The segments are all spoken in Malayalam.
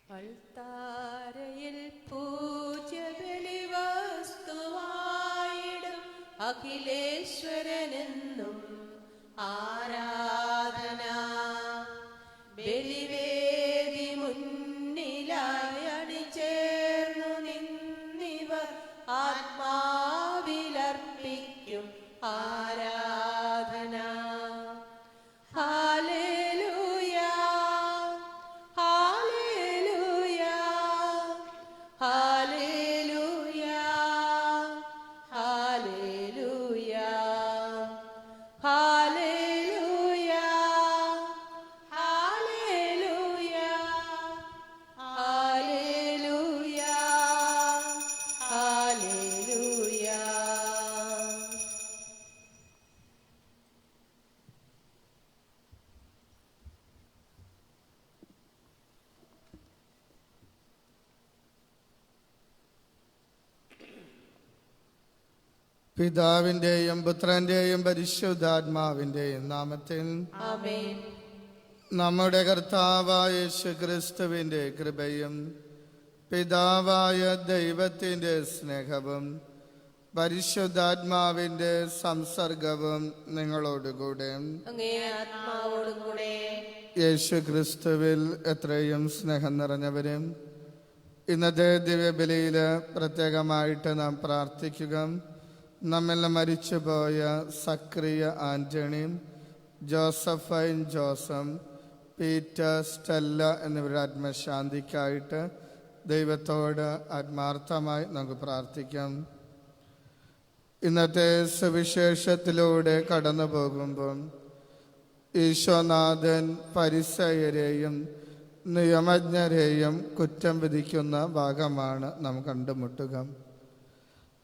അൾത്താരയിൽ പൂജ്യബലി വസ്തുവായിടും അഖിലേശ്വരനെന്നും ആരാധന. ബലിവേദി മുന്നിലായി അണിചേർന്നു നിന്നിവർ ആത്മാവിലർപ്പിക്കും ആരാധന. Hallelujah, hallelujah, hallelujah, hallelujah, hallelujah, hallelujah, hallelujah, hallelujah. പിതാവിന്റെയും പുത്രന്റെയും പരിശുദ്ധാത്മാവിന്റെയും നാമത്തിൽ ആമേൻ. നമ്മുടെ കർത്താവായ യേശുക്രിസ്തുവിന്റെ കൃപയും പിതാവായ ദൈവത്തിന്റെ സ്നേഹവും പരിശുദ്ധാത്മാവിന്റെ സംസർഗവും നിങ്ങളോടുകൂടെ. അങ്ങേ ആത്മാവോടും കൂടെ. യേശുക്രിസ്തുവിൽ എത്രയും സ്നേഹം നിറഞ്ഞവരും, ഇന്നത്തെ ദിവ്യബലിയിൽ പ്രത്യേകമായിട്ട് നാം പ്രാർത്ഥിക്കുക. നമ്മെല്ലാം മരിച്ചുപോയ സക്രിയ ആന്റണി, ജോസഫൈൻ ജോസം, പീറ്റർ, സ്റ്റെല്ല എന്നിവരുടെ ആത്മശാന്തിക്കായിട്ട് ദൈവത്തോട് ആത്മാർത്ഥമായി നമുക്ക് പ്രാർത്ഥിക്കാം. ഇന്നത്തെ സുവിശേഷത്തിലൂടെ കടന്നു പോകുമ്പോൾ ഈശോനാഥൻ പരിസയരെയും നിയമജ്ഞരെയും കുറ്റം വിധിക്കുന്ന ഭാഗമാണ് നാം കണ്ടുമുട്ടുക.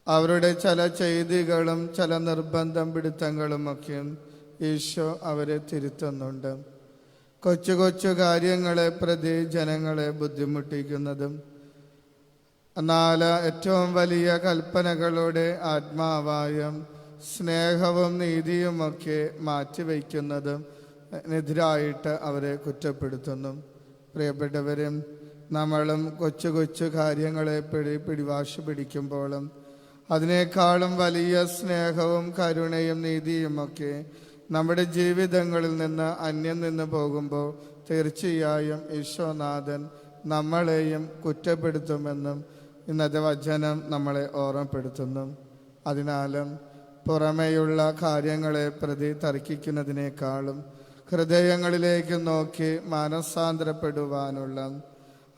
അവരുടെ ചില ചെയ്തികളും ചില നിർബന്ധം പിടുത്തങ്ങളുമൊക്കെ ഈശോ അവരെ തിരുത്തുന്നുണ്ട്. കൊച്ചു കൊച്ചു കാര്യങ്ങളെ പ്രതി ജനങ്ങളെ ബുദ്ധിമുട്ടിക്കുന്നതും എന്നാൽ ഏറ്റവും വലിയ കൽപ്പനകളുടെ ആത്മാവായ സ്നേഹവും നീതിയുമൊക്കെ മാറ്റിവെക്കുന്നതും എതിരായിട്ട് അവരെ കുറ്റപ്പെടുത്തുന്നു. പ്രിയപ്പെട്ടവരും, നമ്മളും കൊച്ചു കൊച്ചു കാര്യങ്ങളെ പിടിവാശി പിടിക്കുമ്പോഴും അതിനേക്കാളും വലിയ സ്നേഹവും കരുണയും നീതിയുമൊക്കെ നമ്മുടെ ജീവിതങ്ങളിൽ നിന്ന് അന്യം നിന്ന് പോകുമ്പോൾ തീർച്ചയായും ഈശോനാഥൻ നമ്മളെയും കുറ്റപ്പെടുത്തുമെന്നും ഇന്നത്തെ വചനം നമ്മളെ ഓർമ്മപ്പെടുത്തുന്നു. അതിനാലും പുറമേയുള്ള കാര്യങ്ങളെ പ്രതി തർക്കിക്കുന്നതിനേക്കാളും ഹൃദയങ്ങളിലേക്ക് നോക്കി മാനസാന്തരപ്പെടുവാനുള്ള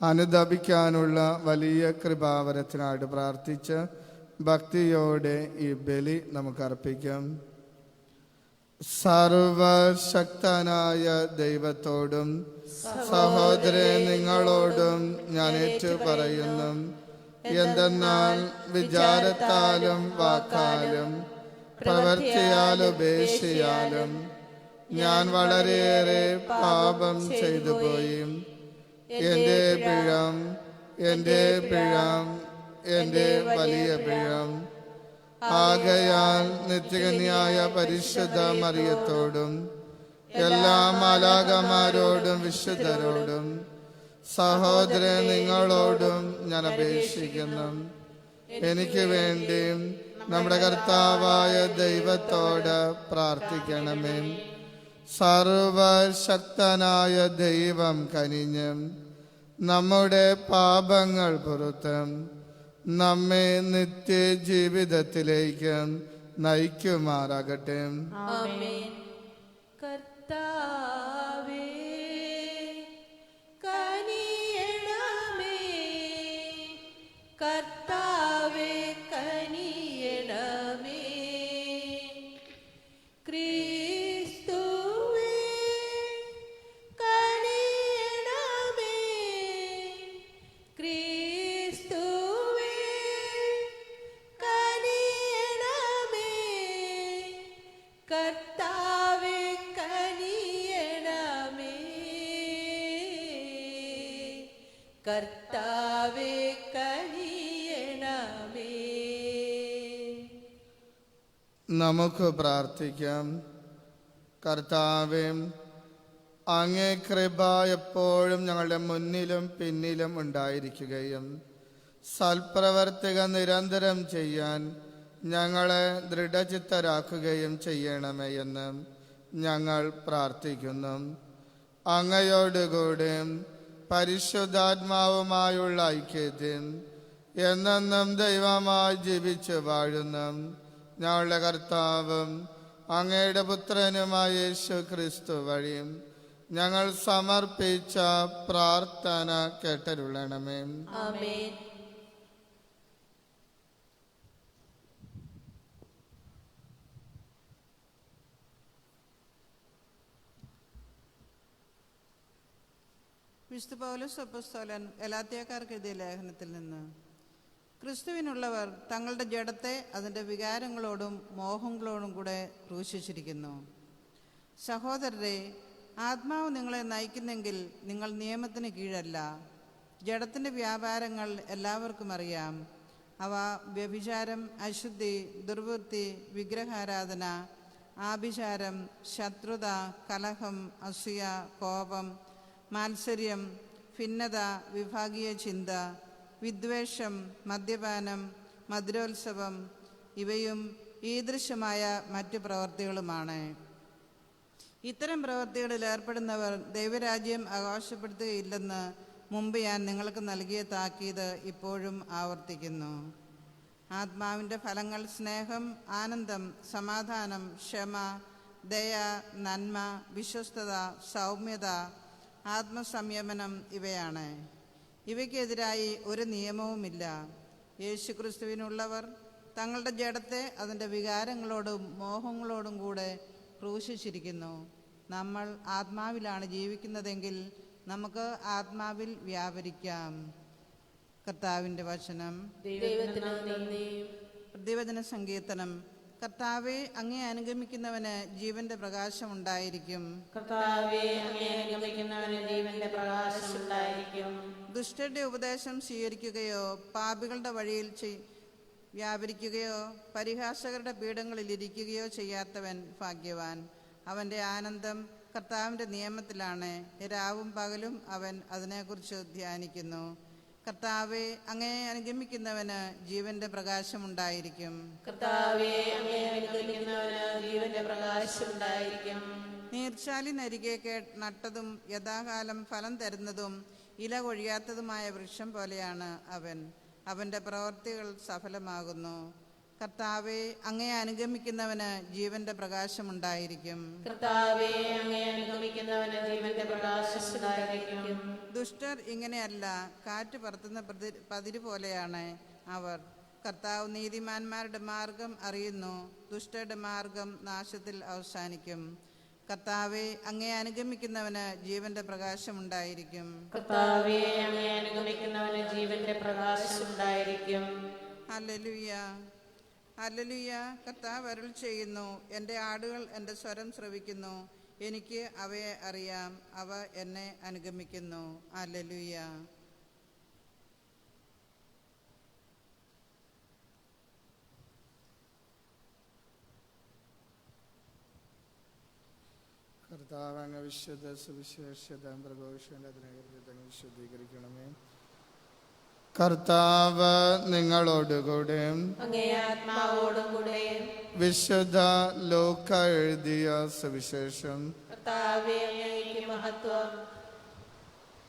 അനുദപിക്കാനുള്ള വലിയ കൃപാവരത്തിനായിട്ട് പ്രാർത്ഥിച്ച് ഭക്തിയോടെ ഈ ബലി നമുക്ക് അർപ്പിക്കാം. സർവശക്തനായ ദൈവത്തോടും സഹോദരൻ നിങ്ങളോടും ഞാൻ ഏറ്റു പറയുന്നു, എന്തെന്നാൽ വിചാരത്താലും വാക്കാലും പ്രവൃത്തിയാലും ഉപേക്ഷയാലും ഞാൻ വളരെയേറെ പാപം ചെയ്തു പോയി. എൻ്റെ പിഴം എൻ്റെ വലിയ പിഴം. ആകയാൽ നിത്യകന്യായ പരിശുദ്ധ മറിയത്തോടും എല്ലാ മാലാഖമാരോടും വിശുദ്ധരോടും സഹോദരൻ നിങ്ങളോടും ഞാൻ അപേക്ഷിക്കുന്നു, എനിക്ക് വേണ്ടി നമ്മുടെ കർത്താവായ ദൈവത്തോട് പ്രാർത്ഥിക്കണമേ. സർവശക്തനായ ദൈവം കനിഞ്ഞ് നമ്മുടെ പാപങ്ങൾ പുറത്ത് നമ്മെ നിത്യജീവിതത്തിലേക്ക് നയിക്കുമാറാകട്ടെ. ആമേൻ. കർത്താവേ കനിയണമേ, കർത്താവേ കനിയണമേ. ക്രിസ്തുവേ കനിയണമേ, ക്രിസ്തുവേ കനിയണമേ, കർത്താവേ കനിയണമേ, കർത്താവേ കനിയണമേ. നമുക്ക് പ്രാർത്ഥിക്കാം. കർത്താവേ, അങ്ങേ കൃപ എപ്പോഴും ഞങ്ങളുടെ മുന്നിലും പിന്നിലും ഉണ്ടായിരിക്കുകയും സൽപ്രവർത്തികൾ നിരന്തരം ചെയ്യാൻ ഞങ്ങളെ ദൃഢചിത്തരാക്കുകയും ചെയ്യണമേ എന്ന് ഞങ്ങൾ പ്രാർത്ഥിക്കുന്നു. അങ്ങയോടുകൂടെ പരിശുദ്ധാത്മാവുമായുള്ള ഐക്യത്തിൽ എന്നെന്നും ദൈവമായി ജീവിച്ചു വാഴുന്ന ഞങ്ങളുടെ കർത്താവും അങ്ങയുടെ പുത്രനുമായ യേശു ക്രിസ്തു വഴിയും ഞങ്ങൾ സമർപ്പിച്ച പ്രാർത്ഥന കേട്ടരുളണമേ. ആമേൻ. വിശുദ്ധ പൗലോസ് അപ്പോസ്തലൻ ഗലാത്യക്കാർക്ക് എഴുതിയ ലേഖനത്തിൽ നിന്ന്: ക്രിസ്തുവിനുള്ളവർ തങ്ങളുടെ ജഡത്തെ അതിൻ്റെ വികാരങ്ങളോടും മോഹങ്ങളോടും കൂടെ ക്രൂശിച്ചിരിക്കുന്നു. സഹോദരരെ, ആത്മാവ് നിങ്ങളെ നയിക്കുന്നെങ്കിൽ നിങ്ങൾ നിയമത്തിന് കീഴല്ല. ജഡത്തിൻ്റെ വ്യാപാരങ്ങൾ എല്ലാവർക്കും അറിയാം. അവ വ്യഭിചാരം, അശുദ്ധി, ദുർവൃത്തി, വിഗ്രഹാരാധന, ആഭിചാരം, ശത്രുത, കലഹം, അസൂയ, കോപം, മാത്സര്യം, ഭിന്നത, വിഭാഗീയ ചിന്ത, വിദ്വേഷം, മദ്യപാനം, മധുരോത്സവം ഇവയും ഈദൃശമായ മറ്റു പ്രവൃത്തികളുമാണ്. ഇത്തരം പ്രവൃത്തികളിൽ ഏർപ്പെടുന്നവർ ദൈവരാജ്യം അവകാശപ്പെടുത്തുകയില്ലെന്ന് മുമ്പ് ഞാൻ നിങ്ങൾക്ക് നൽകിയ താക്കീത് ഇപ്പോഴും ആവർത്തിക്കുന്നു. ആത്മാവിൻ്റെ ഫലങ്ങൾ സ്നേഹം, ആനന്ദം, സമാധാനം, ക്ഷമ, ദയ, നന്മ, വിശ്വസ്തത, സൗമ്യത, ആത്മസംയമനം ഇവയാണ്. ഇവയ്ക്കെതിരായി ഒരു നിയമവുമില്ല. യേശുക്രിസ്തുവിനുള്ളവർ തങ്ങളുടെ ജഡത്തെ അതിൻ്റെ വികാരങ്ങളോടും മോഹങ്ങളോടും കൂടെ ക്രൂശിച്ചിരിക്കുന്നു. നമ്മൾ ആത്മാവിലാണ് ജീവിക്കുന്നതെങ്കിൽ നമുക്ക് ആത്മാവിൽ വ്യാപരിക്കാം. കർത്താവിൻ്റെ വചനം. ദൈവത്തിന് നന്ദി. പ്രതിവചന സങ്കീർത്തനം. കർത്താവെ, അങ്ങേ അനുഗമിക്കുന്നവന് ജീവന്റെ പ്രകാശം ഉണ്ടായിരിക്കും. കർത്താവേ, അങ്ങേ അനുഗമിക്കുന്നവന് ജീവന്റെ പ്രകാശം ഉണ്ടായിരിക്കും. ദുഷ്ടരുടെ ഉപദേശം സ്വീകരിക്കുകയോ പാപികളുടെ വഴിയിൽ വ്യാപരിക്കുകയോ പരിഹാസകരുടെ പീഠങ്ങളിൽ ഇരിക്കുകയോ ചെയ്യാത്തവൻ ഭാഗ്യവാൻ. അവൻ്റെ ആനന്ദം കർത്താവിൻ്റെ നിയമത്തിലാണ്. രാവും പകലും അവൻ അതിനെക്കുറിച്ച് ധ്യാനിക്കുന്നു. കർത്താവെ, അങ്ങേ അനുഗമിക്കുന്നവന് ജീവന്റെ പ്രകാശം ഉണ്ടായിരിക്കും. കർത്താവേ, അങ്ങേ അനുഗമിക്കുന്നവന് ജീവന്റെ പ്രകാശം ഉണ്ടായിരിക്കും. നീർച്ചാലിനരികെ നട്ടതും യഥാകാലം ഫലം തരുന്നതും ഇല കൊഴിയാത്തതുമായ വൃക്ഷം പോലെയാണ് അവൻ. അവൻ്റെ പ്രവൃത്തികൾ സഫലമാകുന്നു. കർത്താവെ, അങ്ങേ അനുഗമിക്കുന്നവന് ജീവന്റെ പ്രകാശം ഉണ്ടായിരിക്കും. കർത്താവേ, അങ്ങേ അനുഗമിക്കുന്നവന് ജീവന്റെ പ്രകാശം ഉണ്ടായിരിക്കും. ദുഷ്ടർ ഇങ്ങനെയല്ല, കാറ്റ് പറത്തുന്ന പതിര് പോലെയാണ് അവർ. കർത്താവ് നീതിമാന്മാരുടെ മാർഗം അറിയുന്നു. ദുഷ്ടരുടെ മാർഗം നാശത്തിൽ അവസാനിക്കും. കർത്താവെ, അങ്ങേ അനുഗമിക്കുന്നവന് ജീവന്റെ പ്രകാശം ഉണ്ടായിരിക്കും. കർത്താവേ, അങ്ങേ അനുഗമിക്കുന്നവന് ജീവന്റെ പ്രകാശം ഉണ്ടായിരിക്കും. Hallelujah, hallelujah. കർത്താവ് അരുൾ ചെയ്യുന്നു: എൻ്റെ ആടുകൾ എൻ്റെ സ്വരം ശ്രവിക്കുന്നു. എനിക്ക് അവയെ അറിയാം. അവ എന്നെ അനുഗമിക്കുന്നു. ഹല്ലേലൂയ. കർത്താവ് അങ്ങ് വിശുദ്ധ സുവിശേഷത പ്രഘോഷന്റെ വിശുദ്ധീകരിക്കണമേ. കർത്താവ് നിങ്ങളോടുകൂടെ. അങ്ങേ ആത്മാവോടും കൂടെ. വിശുദ്ധ ലൂക്ക എഴുതിയ സുവിശേഷം. കർത്താവേ, അങ്ങേക്ക് മഹത്വം.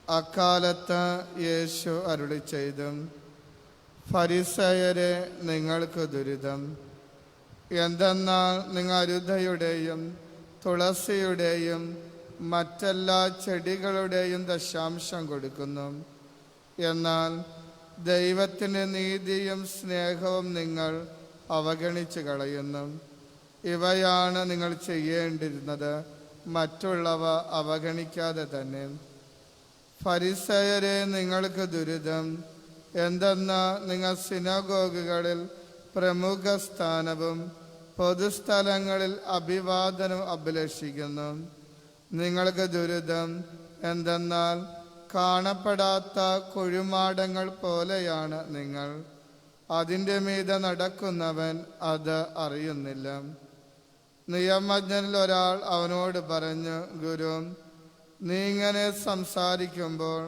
അക്കാലത്ത് യേശു അരുളി ചെയ്തും: ഫരിസയരെ, നിങ്ങൾക്ക് ദുരിതം! എന്തെന്നാൽ നിങ്ങൾ അരുതയുടെയും തുളസിയുടെയും മറ്റെല്ലാ ചെടികളുടെയും ദശാംശം കൊടുക്കുന്നു, എന്നാൽ ദൈവത്തിൻ്റെ നീതിയും സ്നേഹവും നിങ്ങൾ അവഗണിച്ച് കളയുന്നു. ഇവയാണ് നിങ്ങൾ ചെയ്യേണ്ടിരുന്നത്, മറ്റുള്ളവ അവഗണിക്കാതെ തന്നെ. ഫരിസയരെ, നിങ്ങൾക്ക് ദുരിതം! എന്തെന്നാൽ നിങ്ങൾ സിനഗോഗുകളിൽ പ്രമുഖ സ്ഥാനവും പൊതുസ്ഥലങ്ങളിൽ അഭിവാദനം അഭിലഷിക്കുന്നു. നിങ്ങൾക്ക് ദുരിതം! എന്തെന്നാൽ കാണപ്പെടാത്ത കുഴിമാടങ്ങൾ പോലെയാണ് നിങ്ങൾ. അതിൻ്റെ മീതെ നടക്കുന്നവൻ അത് അറിയുന്നില്ല. നിയമജ്ഞനിൽ ഒരാൾ അവനോട് പറഞ്ഞു: ഗുരു, നീ ഇങ്ങനെ സംസാരിക്കുമ്പോൾ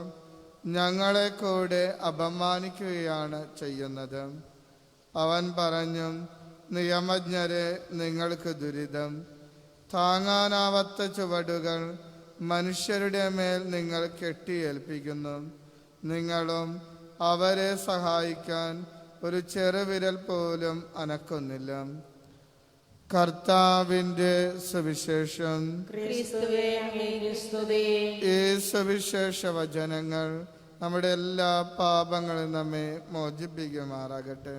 ഞങ്ങളെ കൂടെ അപമാനിക്കുകയാണ് ചെയ്യുന്നത്. അവൻ പറഞ്ഞു, നിയമജ്ഞരെ, നിങ്ങൾക്ക് ദുരിതം. താങ്ങാനാവാത്ത ചുവടുകൾ മനുഷ്യരുടെ മേൽ നിങ്ങൾ കെട്ടിയേൽപ്പിക്കുന്നു. നിങ്ങളും അവരെ സഹായിക്കാൻ ഒരു ചെറുവിരൽ പോലും അനക്കുന്നില്ല. കർത്താവിൻ്റെ സുവിശേഷം. ക്രിസ്തുവേ, അങ്ങേക്ക് സ്തുതി. ഈ സുവിശേഷ വചനങ്ങൾ നമ്മുടെ എല്ലാ പാപങ്ങളും നമ്മെ മോചിപ്പിക്കുമാറാകട്ടെ.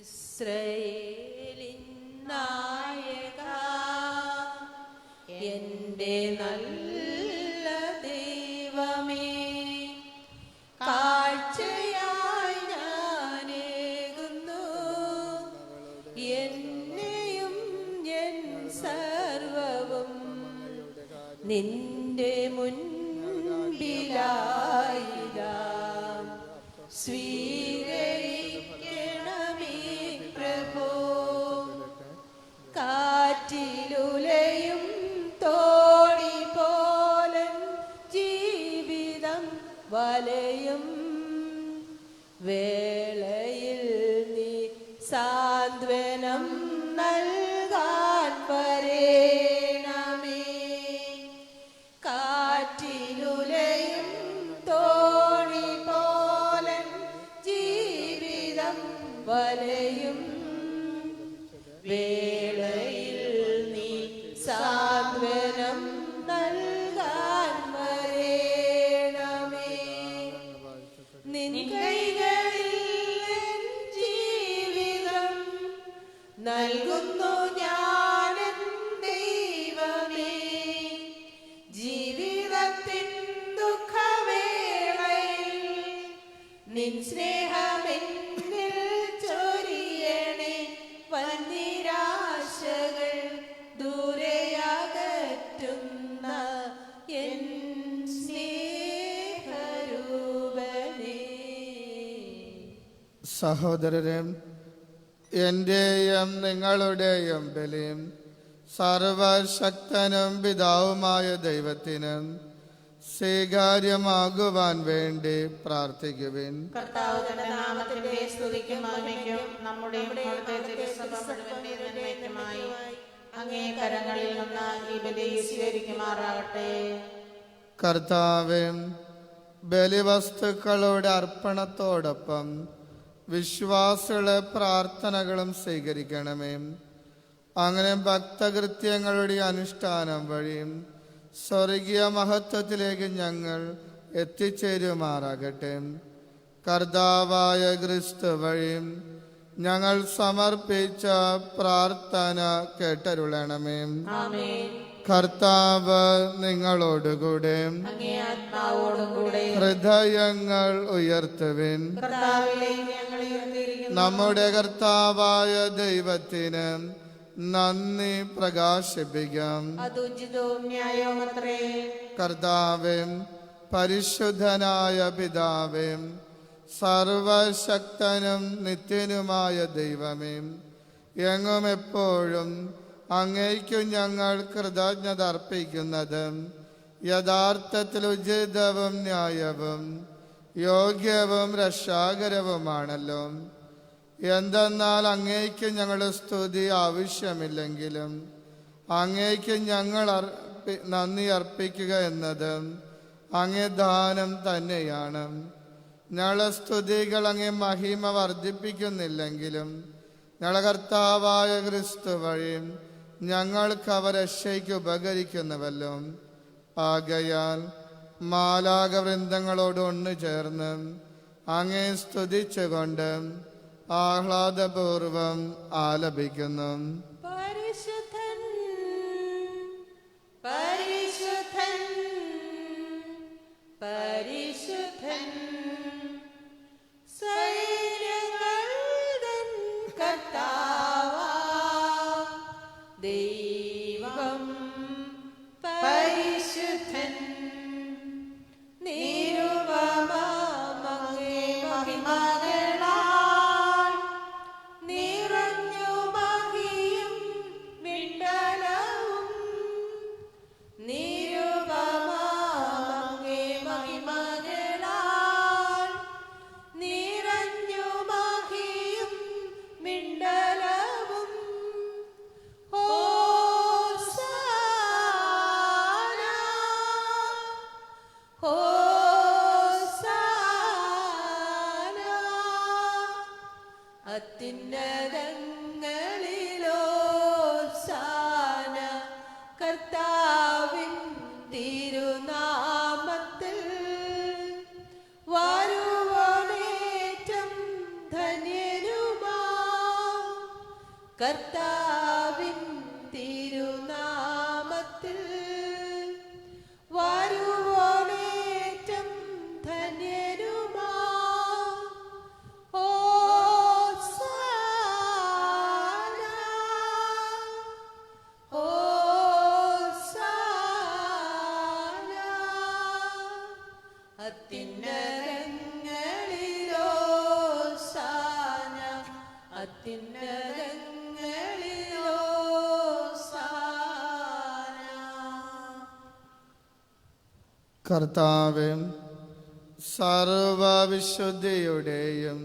ഇസ്രായേലിൻ നായക, എൻ്റെ നല്ല ദൈവമേ, കാഴ്ചയായി ഞാനേകുന്നു എന്നെയും എൻ സർവവും നിന്റെ മുൻപിലായിതാ. സ്വീകരിക്കണമേ പ്രഭോ. കാറ്റിലുലയും തോണി പോലൻ ജീവിതം വലയും വേളയിൽ നീ സാന്ത്വനം നൽകാൻ വരേണമേ. കാറ്റിലുലയും തോണി പോലൻ ജീവിതം വലയും വേളയിൽ നീ സാന്ത്വനം നൽകാൻ വരേണമേ. നിൻ കൈകളിൽ എൻ ജീവിതം നൽകുന്നു ഞാനെൻ ദൈവമേ. ജീവിതത്തിൻ ദുഃഖവേളയിൽ നിൻ സ്നേഹമെന്നിൽ ചൊരിയണേ. വന്നിരാശകൾ ദൂരെയകറ്റുന്ന എൻ സ്നേഹരൂപനേ. സഹോദരരെ, എൻ്റെയും നിങ്ങളുടെയും ബലിയും സർവശക്തനും പിതാവുമായ ദൈവത്തിനും സ്വീകാര്യമാകുവാൻ വേണ്ടി പ്രാർത്ഥിക്കുവിൻ. കർത്താവ് തന്റെ നാമത്തിന്റെ സ്തുതിക്കും മഹിമയ്ക്കും നമ്മുടെയും അവിടുത്തെ തിരുസഭ മുഴുവന്റെ നന്മയ്ക്കുമായി അങ്ങേ കരങ്ങളിൽ നിന്ന് ഈ ബലി സ്വീകരിക്കുമാറാകട്ടെ. കർത്താവേ, ബലിവസ്തുക്കളുടെ അർപ്പണത്തോടൊപ്പം വിശ്വാസികളുടെ പ്രാർത്ഥനകളും സ്വീകരിക്കണമേ. അങ്ങനെ ഭക്തകൃത്യങ്ങളുടെ അനുഷ്ഠാനം വഴിയും സ്വർഗീയ മഹത്വത്തിലേക്ക് ഞങ്ങൾ എത്തിച്ചേരുമാറാകട്ടെ. കർത്താവായ ക്രിസ്തു വഴിയും ഞങ്ങൾ സമർപ്പിച്ച പ്രാർത്ഥന കേട്ടരുളണമേ. ആമേൻ. കർത്താവ് നിങ്ങളോടുകൂടെ. അങ്ങേ ആത്മാവോടും കൂടെ. ഹൃദയങ്ങൾ ഉയർത്തുവിൻ. കർത്താവിലേക്ക് ഞങ്ങൾ ഉയർത്തിയിരിക്കുന്നു. നമ്മുടെ കർത്താവായ ദൈവത്തിന് നന്ദി പ്രകാശിപ്പിക്കാം. അത് ഉചിതവും ന്യായവുമത്രേ. കർത്താവേ, പരിശുദ്ധനായ പിതാവേ, സർവശക്തനും നിത്യനുമായ ദൈവമേ, എങ്ങും എപ്പോഴും അങ്ങേയ്ക്കും ഞങ്ങൾ കൃതജ്ഞത അർപ്പിക്കുന്നത് യഥാർത്ഥത്തിൽ ഉചിതവും ന്യായവും യോഗ്യവും രക്ഷാകരവുമാണല്ലോ. എന്തെന്നാൽ അങ്ങേയ്ക്ക് ഞങ്ങളുടെ സ്തുതി ആവശ്യമില്ലെങ്കിലും അങ്ങേയ്ക്ക് ഞങ്ങൾ നന്ദി അർപ്പിക്കുക എന്നത് അങ്ങേ ദാനം തന്നെയാണ്. ഞങ്ങളുടെ സ്തുതികൾ അങ്ങേ മഹിമ വർദ്ധിപ്പിക്കുന്നില്ലെങ്കിലും ഞങ്ങളുടെ കർത്താവായ ക്രിസ്തു വഴി ഞങ്ങൾക്ക് അവ രക്ഷയ്ക്ക് ഉപകരിക്കുന്നുവല്ലോ. ആകയാൽ മാലാകവൃന്ദങ്ങളോട് ഒന്നു ചേർന്ന് അങ്ങേ സ്തുതിച്ചുകൊണ്ട് ആഹ്ലാദപൂർവം ആലപിക്കുന്നു. പരിശുദ്ധൻ, പരിശുദ്ധൻ, പരിശുദ്ധൻ, സൈന്യങ്ങളുടെ കർത്താവാം ദൈവം പരിശുദ്ധൻ. മഹിമകളാൽ നിറഞ്ഞു മഹിയും വിണ്ടലവും നിരുപമങ്ങേ മഹിമകളാൽ നിറഞ്ഞു മഹിയും വിണ്ടലവും ഹോസാന ഹോസാന അത്യുന്നതങ്ങളിലോസാന കർത്താവിൻ തിരുനാമത്തിൽ വരുവോനേറ്റം ധന്യനുമാ കർത്താവിൻ തിരുനാമത്തിൽ വരുവോനേറ്റം ധന്യനുമാ ഹോസാന ഹോസാന അത്യുന്നതങ്ങളിലോസാന അത്യുന്നതങ്ങളിലോസാന കർത്താവേ, സർവവിശുദ്ധിയുടെയും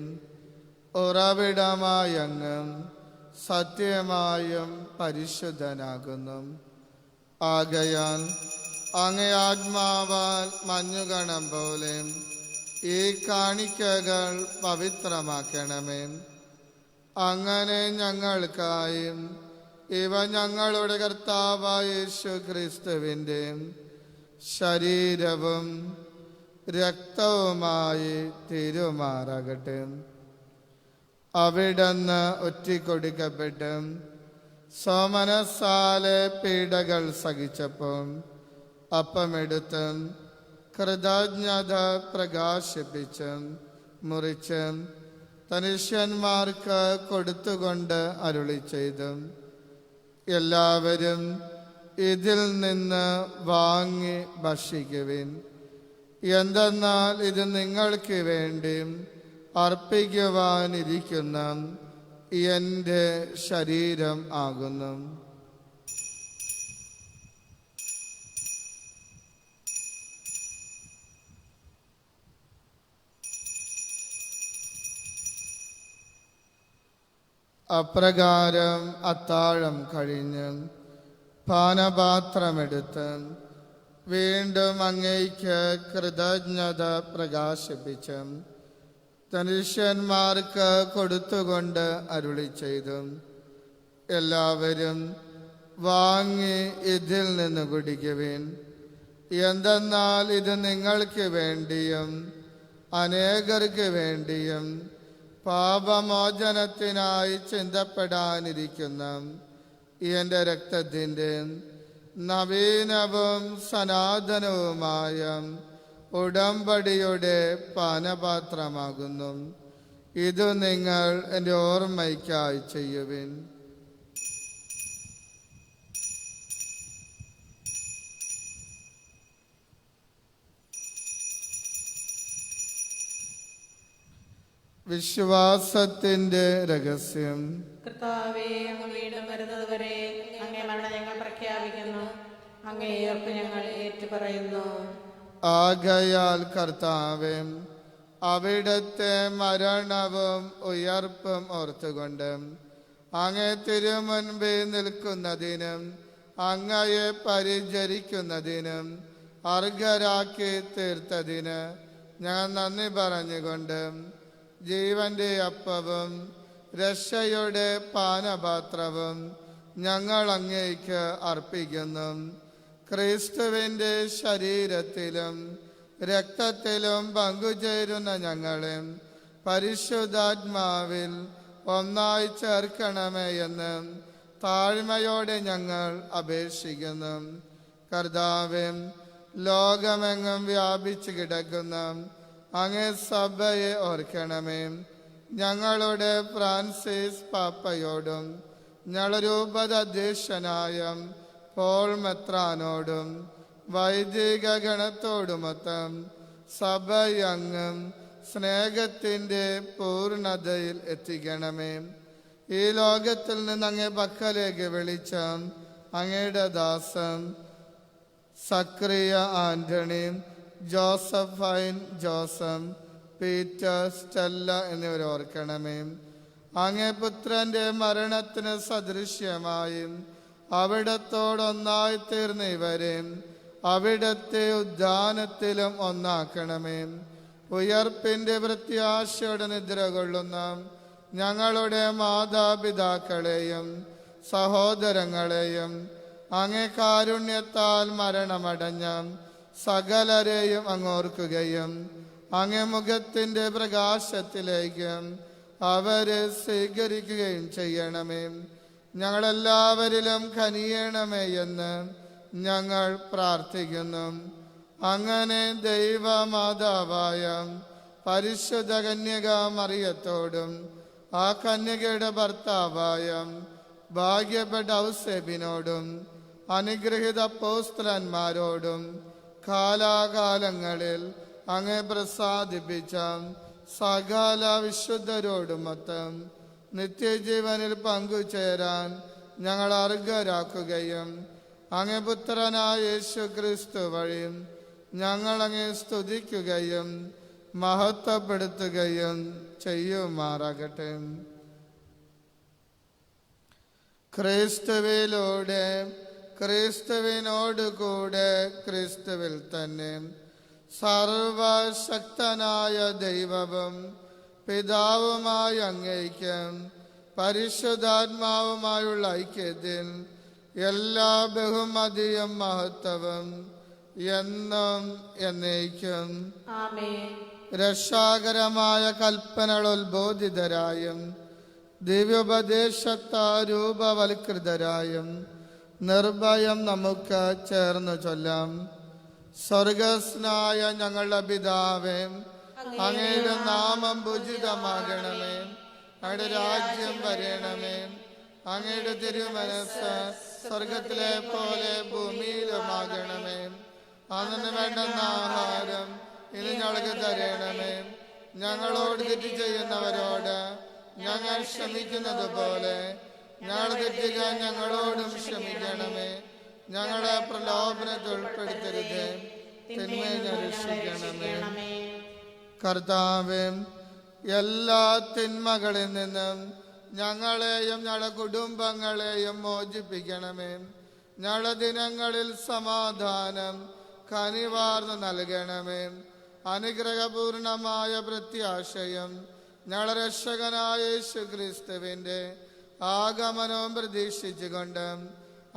ഉറവിടമായ അങ്ങ് സത്യമായും പരിശുദ്ധനാകുന്നു. ആകയാൽ അങ്ങേ ആത്മാവാൽ മഞ്ഞുകണം പോലെ ഈ കാണിക്കകൾ പവിത്രമാക്കണമേ. അങ്ങനെ ഞങ്ങൾക്കായി ഇവ ഞങ്ങളുടെ കർത്താവായ യേശു ക്രിസ്തുവിൻ്റെ ശരീരവും രക്തവുമായി തിരുമാറാകട്ടെ. അവിടുന്ന് ഒറ്റിക്കൊടുക്കപ്പെട്ട് സോമനസാലെ പീഡകൾ സഹിച്ചപ്പോൾ അപ്പമെടുത്ത് കൃതജ്ഞത പ്രകാശിപ്പിച്ച് മുറിച്ച് തനിഷ്യന്മാർക്ക് കൊടുത്തുകൊണ്ട് അരുളി ചെയ്തു, എല്ലാവരും ഇതിൽ നിന്ന് വാങ്ങി ഭക്ഷിക്കുവിൻ. എന്തെന്നാൽ ഇത് നിങ്ങൾക്ക് വേണ്ടി അർപ്പിക്കുവാനിരിക്കുന്ന എൻ്റെ ശരീരം ആകുന്നു. അപ്രകാരം അത്താഴം കഴിഞ്ഞ് പാനപാത്രമെടുത്ത് വീണ്ടും അങ്ങേക്ക് കൃതജ്ഞത പ്രകാശിപ്പിച്ച് തനിഷ്യന്മാർക്ക് കൊടുത്തുകൊണ്ട് അരുളി ചെയ്തു, എല്ലാവരും വാങ്ങി ഇതിൽ നിന്ന് കുടിക്കുവിൻ. എന്തെന്നാൽ ഇത് നിങ്ങൾക്ക് വേണ്ടിയും അനേകർക്ക് വേണ്ടിയും പാപമോചനത്തിനായി ചിന്തപ്പെടാനിരിക്കുന്ന എൻ്റെ രക്തത്തിൻ്റെ നവീനവും സനാതനവുമായ ഉടമ്പടിയുടെ പാനപാത്രമാകുന്നു. ഇത് നിങ്ങൾ എൻ്റെ ഓർമ്മയ്ക്കായി ചെയ്യുവിൻ. വിശ്വാസത്തിൻ്റെ രഹസ്യം. കർത്താവേ, അങ്ങ് വീണ്ടും വരുന്നത് വരെ അങ്ങേ മരണം ഞങ്ങൾ പ്രഖ്യാപിക്കുന്നു, അങ്ങേ ഉയർപ്പ് ഞങ്ങൾ ഏറ്റുപറയുന്നു. ആകയാൽ കർത്താവേ, അവിടുത്തെ മരണവും ഉയർപ്പും ഓർത്തുകൊണ്ട് അങ്ങേ തിരുമുൻപിൽ നിൽക്കുന്നതിനും അങ്ങയെ പരിചരിക്കുന്നതിനും അർഹരാക്കി തീർത്തതിന് ഞാൻ നന്ദി പറഞ്ഞുകൊണ്ട് ജീവന്റെ അപ്പവും രക്ഷയുടെ പാനപാത്രവും ഞങ്ങൾ അങ്ങേക്ക് അർപ്പിക്കുന്നു. ക്രിസ്തുവിൻ്റെ ശരീരത്തിലും രക്തത്തിലും പങ്കുചേരുന്ന ഞങ്ങളെ പരിശുദ്ധാത്മാവിൽ ഒന്നായി ചേർക്കണമേ എന്ന് താഴ്മയോടെ ഞങ്ങൾ അപേക്ഷിക്കുന്നു. കർത്താവേ, ലോകമെങ്ങും വ്യാപിച്ചു കിടക്കുന്ന അങ്ങേ സഭയെ ഓർക്കണമേ. ഞങ്ങളുടെ ഫ്രാൻസിസ് പാപ്പയോടും ഞങ്ങളരൂപത അധ്യക്ഷനായ പോൾ മെത്രാനോടും വൈദിക ഗണത്തോടുമൊത്തം സഭയങ്ങും സ്നേഹത്തിൻ്റെ പൂർണ്ണതയിൽ എത്തിക്കണമേ. ഈ ലോകത്തിൽ നിന്ന് അങ്ങേ പക്കലേക്ക് വിളിച്ച അങ്ങയുടെ ദാസൻ സക്രിയ ആന്റണി, ജോസഫൈൻ ജോസഫ്, പീറ്റർ, സ്റ്റെല്ല എന്നിവരെ ഓർക്കണമേ. അങ്ങേ പുത്രന്റെ മരണത്തിന് സദൃശ്യമായി അവിടത്തോടൊന്നായി തീർന്ന ഇവരെ അവിടത്തെ ഉദ്ധാനത്തിലും ഒന്നാക്കണമേ. ഉയർപ്പിന്റെ പ്രത്യാശയോടെ നിദ്ര കൊള്ളുന്ന ഞങ്ങളുടെ മാതാപിതാക്കളെയും സഹോദരങ്ങളെയും അങ്ങേ കാരുണ്യത്താൽ മരണമടഞ്ഞ സകലരെയും അങ്ങോർക്കുകയും അങ്ങേ മുഖത്തിന്റെ പ്രകാശത്തിലേക്ക് അവരെ സ്വീകരിക്കുകയും ചെയ്യണമേ. ഞങ്ങളെല്ലാവരിലും കനിയണമേ എന്ന് ഞങ്ങൾ പ്രാർത്ഥിക്കുന്നു. അങ്ങനെ ദൈവമാതാവായ പരിശുദ്ധ കന്യക മറിയത്തോടും ആ കന്യകയുടെ ഭർത്താവായ ഭാഗ്യപ്പെട്ട ഔസേബിനോടും അനുഗ്രഹിത അപ്പോസ്തലന്മാരോടും കാലാകാലങ്ങളിൽ അങ്ങേ പ്രസാദിപ്പിച്ച സകല വിശുദ്ധരോടുമൊത്തം നിത്യജീവനിൽ പങ്കുചേരാൻ ഞങ്ങൾ അർഹരാക്കുകയും അങ്ങേ പുത്രനായ യേശു ക്രിസ്തു വഴി ഞങ്ങൾ അങ്ങേ സ്തുതിക്കുകയും മഹത്വപ്പെടുത്തുകയും ചെയ്യുമാറാകട്ടെ. ക്രിസ്തുവിലൂടെ, ക്രിസ്തുവിനോടുകൂടെ, ക്രിസ്തുവിൽ തന്നെ സർവശക്തനായ ദൈവവും പിതാവുമായ അങ്ങേക്ക് പരിശുദ്ധാത്മാവുമായുള്ള ഐക്യത്തിൽ എല്ലാ ബഹുമതിയും മഹത്വവും എന്നും എന്നേക്കും ആമേൻ. രക്ഷാകരമായ കൽപ്പനകൾ ഉത്ബോധിതരായും ദിവ്യോപദേശത്താൽ രൂപവൽകൃതരായും നിർഭയം നമുക്ക് ചേർന്ന് ചൊല്ലാം. സ്വർഗസ്നായ ഞങ്ങളുടെ പിതാവേ, അങ്ങയുടെ നാമം പൂജിതമാകണമേ. അങ്ങയുടെ രാജ്യം വരണമേ. അങ്ങയുടെ തിരുമനസ് സ്വർഗത്തിലെ പോലെ ഭൂമിയിലുമാകണമേ. അന്നു വേണ്ടുന്ന ആഹാരം ഇനി ഞങ്ങൾക്ക് തരണമേ. ഞങ്ങളോട് തെറ്റ് ചെയ്യുന്നവരോട് ഞങ്ങൾ ക്ഷമിക്കുന്നത് പോലെ ഞങ്ങൾ തെറ്റുകാർ ഞങ്ങളോടും ക്ഷമിക്കണമേ. ഞങ്ങളെ പ്രലോഭനത്തിൽ ഉൾപ്പെടുത്തരുത്, തിന്മയിൽ രക്ഷിക്കണമേ. കർത്താവേ, എല്ലാ തിന്മകളിൽ നിന്നും ഞങ്ങളെയും ഞങ്ങളുടെ കുടുംബങ്ങളെയും മോചിപ്പിക്കണമേ. ഞങ്ങളുടെ ദിനങ്ങളിൽ സമാധാനം കനിവാർന്ന് നൽകണമേ. അനുഗ്രഹപൂർണമായ പ്രത്യാശയും ഞങ്ങളുടെ രക്ഷകനായ യേശു ക്രിസ്തുവിൻ്റെ ആഗമനവും പ്രതീക്ഷിച്ചുകൊണ്ട്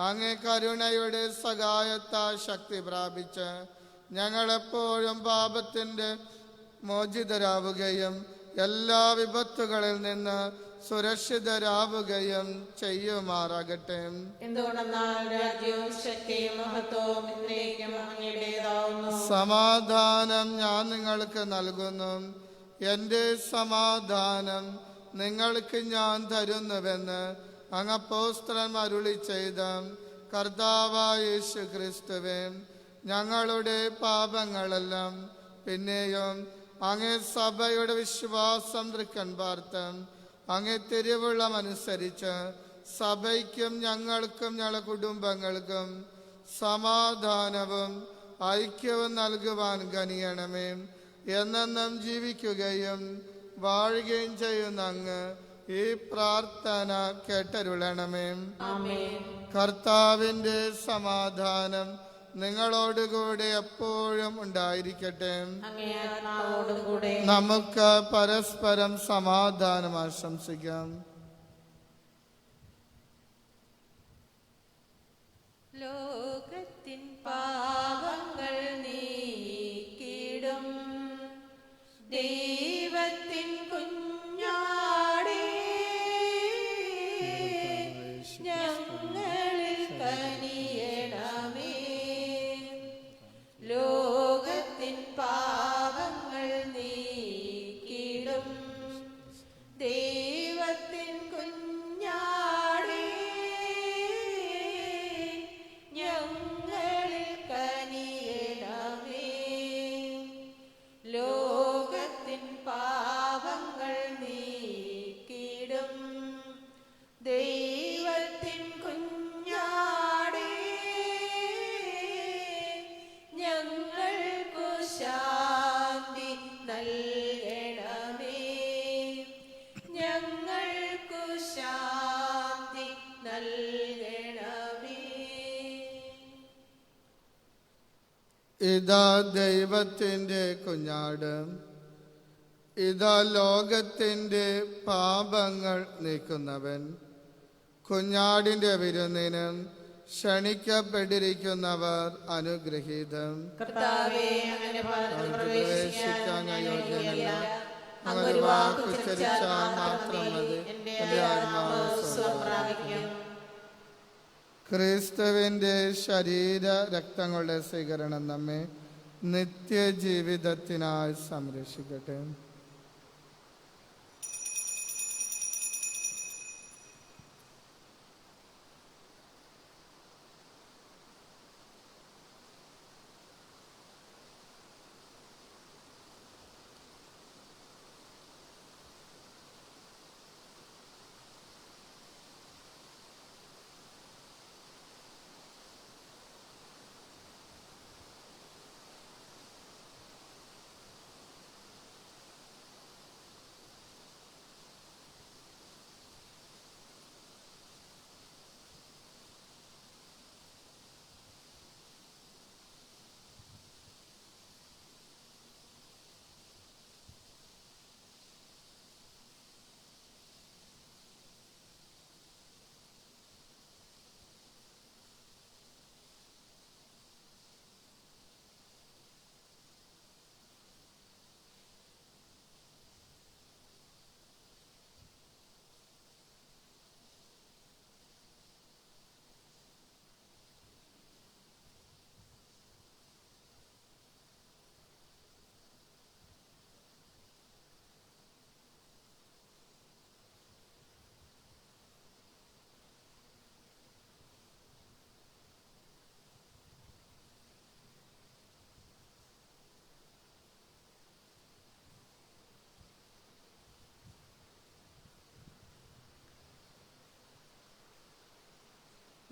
അങ്ങേ കരുണയുടെ സഹായത്താൽ ശക്തി പ്രാപിച്ച് ഞങ്ങളെപ്പോഴും പാപത്തിൻ്റെ മോചിതരാവുകയും എല്ലാ വിപത്തുകളിൽ നിന്ന് സുരക്ഷിതരാവുകയും ചെയ്യുമാറാകട്ടെ. എന്തുകൊണ്ടെന്നാൽ രാജ്യവും ശക്തിയും മഹത്വവും എന്നേക്കും അങ്ങയുടേതാവുന്നു. സമാധാനം ഞാൻ നിങ്ങൾക്ക് നൽകുന്നു, എൻ്റെ സമാധാനം നിങ്ങൾക്ക് ഞാൻ തരുന്നുവെന്ന് അങ്ങ് അപ്പോസ്തലന്മാർ അരുളി ചെയ്ത കർത്താവായ യേശു ക്രിസ്തുവേ, ഞങ്ങളുടെ പാപങ്ങളെല്ലാം പിന്നെയും അങ്ങേ സഭയുടെ വിശ്വാസം തൃക്കൻ പാർത്ത് അങ്ങേ തിരുവുള്ളമനുസരിച്ച് സഭയ്ക്കും ഞങ്ങൾക്കും ഞങ്ങളുടെ കുടുംബങ്ങൾക്കും സമാധാനവും ഐക്യവും നൽകുവാൻ കനിയണമേ. എന്നെന്നും ജീവിക്കുകയും വാഴുകയും ചെയ്യുന്ന അങ്ങ് ഈ പ്രാർത്ഥന കേട്ടരുളണമേ. കർത്താവിൻ്റെ സമാധാനം നിങ്ങളോടുകൂടെ എപ്പോഴും ഉണ്ടായിരിക്കട്ടെ. നമുക്ക് പരസ്പരം സമാധാനം ആശംസിക്കാം. ലോകത്തിൻ പാപങ്ങൾ നീക്കിടും ദൈവത്തിൻ കുഞ്ഞാടേ, ഞങ്ങളിൽ കനിയണമേ. ലോകത്തിൻ പാപങ്ങൾ നീക്കിടും ദൈവത്തിൻ കുഞ്ഞാടേ, ഞങ്ങളിൽ കനിയണമേ. ലോകത്തിൻ ഇതാ ദൈവത്തിൻ്റെ കുഞ്ഞാട്, ഇതാ ലോകത്തിൻ്റെ പാപങ്ങൾ നീക്കുന്നവൻ. കുഞ്ഞാടിൻ്റെ വിരുന്നിന് ക്ഷണിക്കപ്പെട്ടിരിക്കുന്നവർ അനുഗ്രഹീതം. കർത്താവേ, അങ്ങയുടെ ഭവനത്തിൽ പ്രവേശിക്കാൻ ഞാൻ യോഗ്യനല്ല. അങ്ങ് ഒരു വാക്ക് ഉച്ചരിച്ചാൽ മാത്രം മതി, എൻ്റെ ആത്മാവ് സുഖം പ്രാപിക്കും. ക്രിസ്തുവിൻ്റെ ശരീര രക്തങ്ങളുടെ സ്വീകരണം നമ്മെ നിത്യജീവിതത്തിനായി സംരക്ഷിക്കട്ടെ.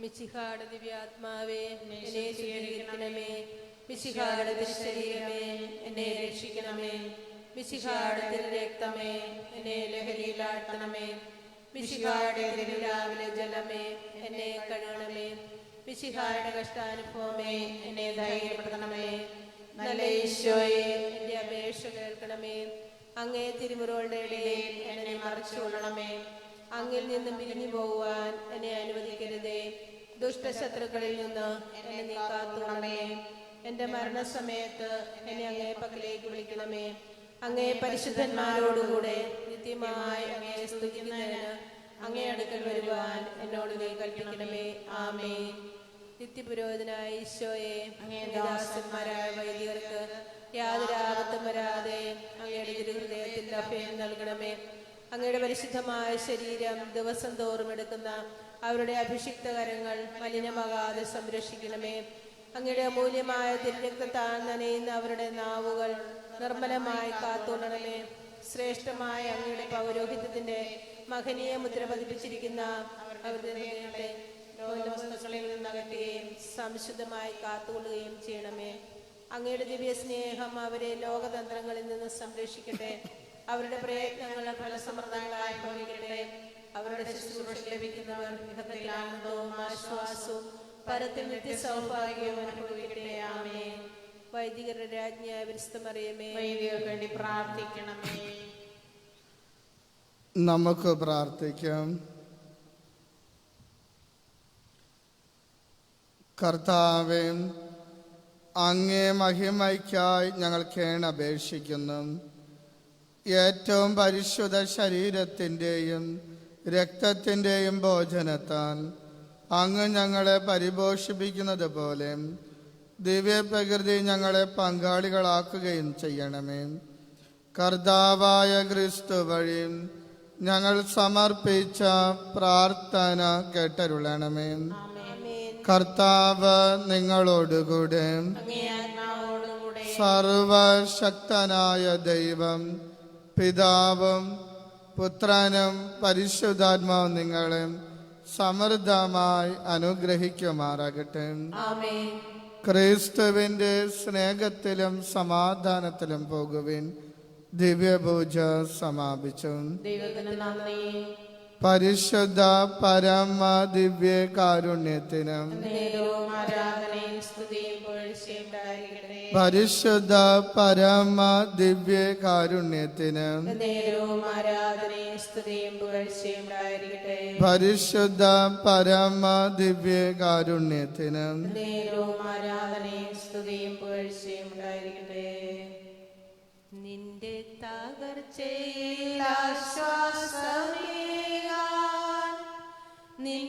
മിശിഹായുടെ ദിവ്യാത്മാവേ, എന്നെ സ്വീകരിക്കണമേ. മിശിഹായുടെ തിരുശരീരമേ, എന്നെ രക്ഷിക്കണമേ. മിശിഹായുടെ തിരുരക്തമേ, എന്നെ ലഹരിയിലാഴ്ത്തണമേ. മിശിഹായുടെ തിരുരാവിലെ ജലമേ, എന്നെ കഴുകണമേ. മിശിഹായുടെ കഷ്ടാനുഭവമേ, എന്നെ ധൈര്യപ്പെടുത്തണമേ. നല്ല ഈശോയെ, എന്റെ അപേക്ഷ കേൾക്കണമേ. അങ്ങേ തിരുമുറകളുടെ ഇടയിൽ എന്നെ മറച്ചുകൊള്ളണമേ. അങ്ങിൽ നിന്നും പിരിഞ്ഞു പോകുവാൻ എന്നെ അനുവദിക്കരുതേ. ദുഷ്ടശത്രുക്കളിൽ നിന്ന് എന്നെ നീ കാത്തുകൊള്ളണമേ. എന്റെ മരണസമയത്ത് എന്നെ അങ്ങേ പക്കലേക്ക് വിളിക്കണമേ. അങ്ങേ പരിശുദ്ധന്മാരോടുകൂടെ നിത്യമായി അങ്ങേ സ്തുതിക്കുന്നതിന് അങ്ങേ അടുക്കൽ വരുവാൻ എന്നോട് നീ കൽപ്പിക്കണമേ. ആമേൻ. നിത്യപുരോഹിതനായ ഈശോയെ, അങ്ങേ ദാസന്മാരായ വൈദികർക്ക് യാതൊരു ആപത്തും വരാതെ അങ്ങയുടെ തിരുഹൃദയത്തിൽ അഭയം നൽകണമേ. അങ്ങയുടെ പരിശുദ്ധമായ ശരീരം ദിവസം തോറും എടുക്കുന്ന അവരുടെ അഭിഷിക്ത കരങ്ങൾ മലിനമാകാതെ സംരക്ഷിക്കണമേ. അങ്ങയുടെ അമൂല്യമായ തിരുരക്തത്താൽ നനയുന്ന അവരുടെ നാവുകൾ നിർമ്മലമായി കാത്തുകൊള്ളണമേ. ശ്രേഷ്ഠമായ അങ്ങയുടെ പൗരോഹിത്യത്തിന്റെ മഹനീയ മുദ്ര പതിപ്പിച്ചിരിക്കുന്ന അവരുടെ ഹൃദയങ്ങളെ ലോകവസ്തുക്കളിൽ നിന്നകറ്റുകയും സംശുദ്ധമായി കാത്തുകൊള്ളുകയും ചെയ്യണമേ. അങ്ങയുടെ ദിവ്യ സ്നേഹം അവരെ ലോകതന്ത്രങ്ങളിൽ നിന്ന് സംരക്ഷിക്കട്ടെ. അവരുടെ പ്രയത്നങ്ങൾ ഫലസമൃദ്ധങ്ങളായി ഭവിക്കട്ടെ. അവരുടെ ശുശ്രൂഷ ലഭിക്കുന്നവർ ഇഹത്തിൽ ആനന്ദവും ആശ്വാസവും പരത്തിൽ നിത്യ സൗഭാഗ്യവും അനുഭവിക്കട്ടെ. ആമേൻ. വൈദികരുടെ രാജ്ഞിയായ വിശുദ്ധ മറിയമേ, വൈദികർക്ക് വേണ്ടി പ്രാർത്ഥിക്കണമേ. നമുക്ക് പ്രാർത്ഥിക്കാം. കർത്താവേ, അങ്ങേ മഹിമയ്ക്കായി ഞങ്ങൾ കേണപേക്ഷിക്കുന്നു. ഏറ്റവും പരിശുദ്ധ ശരീരത്തിൻ്റെയും രക്തത്തിൻ്റെയും ഭോജനത്താൽ അങ്ങ് ഞങ്ങളെ പരിപോഷിപ്പിക്കുന്നത് പോലെ ദിവ്യപ്രകൃതി ഞങ്ങളെ പങ്കാളികളാക്കുകയും ചെയ്യണമേ. കർത്താവായ ക്രിസ്തു വഴി ഞങ്ങൾ സമർപ്പിച്ച പ്രാർത്ഥന കേട്ടരുളണമേ. കർത്താവ് നിങ്ങളോടുകൂടെ. സർവശക്തനായ ദൈവം പിതാവും പുത്രനും പരിശുദ്ധാത്മാവും നിങ്ങളെ സമൃദ്ധമായി അനുഗ്രഹിക്കുമാറാകട്ടെ. ക്രിസ്തുവിന്റെ സ്നേഹത്തിലും സമാധാനത്തിലും പോകുവിൻ. ദിവ്യപൂജ സമാപിച്ചു. പരിശുദ്ധ പരമ ദിവ്യ കാരുണ്യത്തിനും ആരാധനയും സ്തുതിയും പുകഴ്ചയും ഉണ്ടായിരിക്കട്ടെ. പരിശുദ്ധ പരമ ദിവ്യ കാരുണ്യത്തിന് നേരവും ആരാധനയും സ്തുതിയും പുകഴ്ചയും ഉണ്ടായിരിക്കട്ടെ. പരിശുദ്ധ പരമ ദിവ്യ കാരുണ്യത്തിന് നേരവും ആരാധനയും സ്തുതിയും പുകഴ്ചയും ഉണ്ടായിരിക്കട്ടെ. നിന്റെ തകർച്ചയിൽ ആശ്വാസമേകാൻ നിൻ